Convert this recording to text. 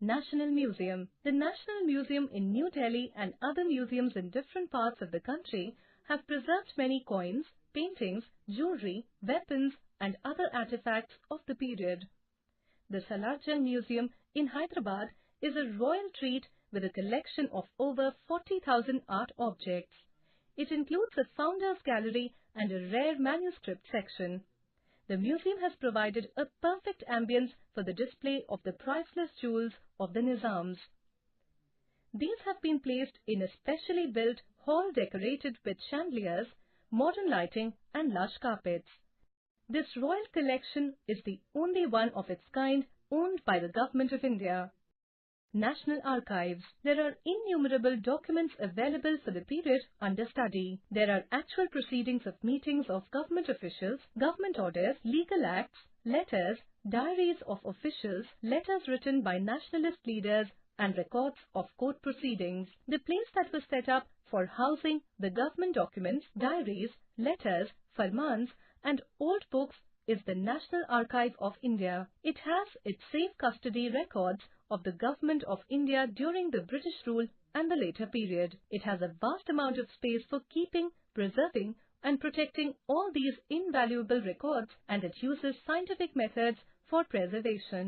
National Museum. The National Museum in New Delhi and other museums in different parts of the country have preserved many coins, paintings, jewelry, weapons and other artifacts of the period. The Salarjung Museum in Hyderabad is a royal treat with a collection of over 40,000 art objects. It includes a founder's gallery and a rare manuscript section. The museum has provided a perfect ambience for the display of the priceless jewels of the Nizams. These have been placed in a specially built hall decorated with chandeliers, modern lighting and lush carpets. This royal collection is the only one of its kind owned by the Government of India. National Archives. There are innumerable documents available for the period under study. There are actual proceedings of meetings of government officials, government orders, legal acts, letters, diaries of officials, letters written by nationalist leaders and records of court proceedings. The place that was set up for housing the government documents, diaries, letters, farmans and old books is the National Archive of India. It has its safe custody records of the Government of India during the British rule and the later period. It has a vast amount of space for keeping, preserving and protecting all these invaluable records, and it uses scientific methods for preservation.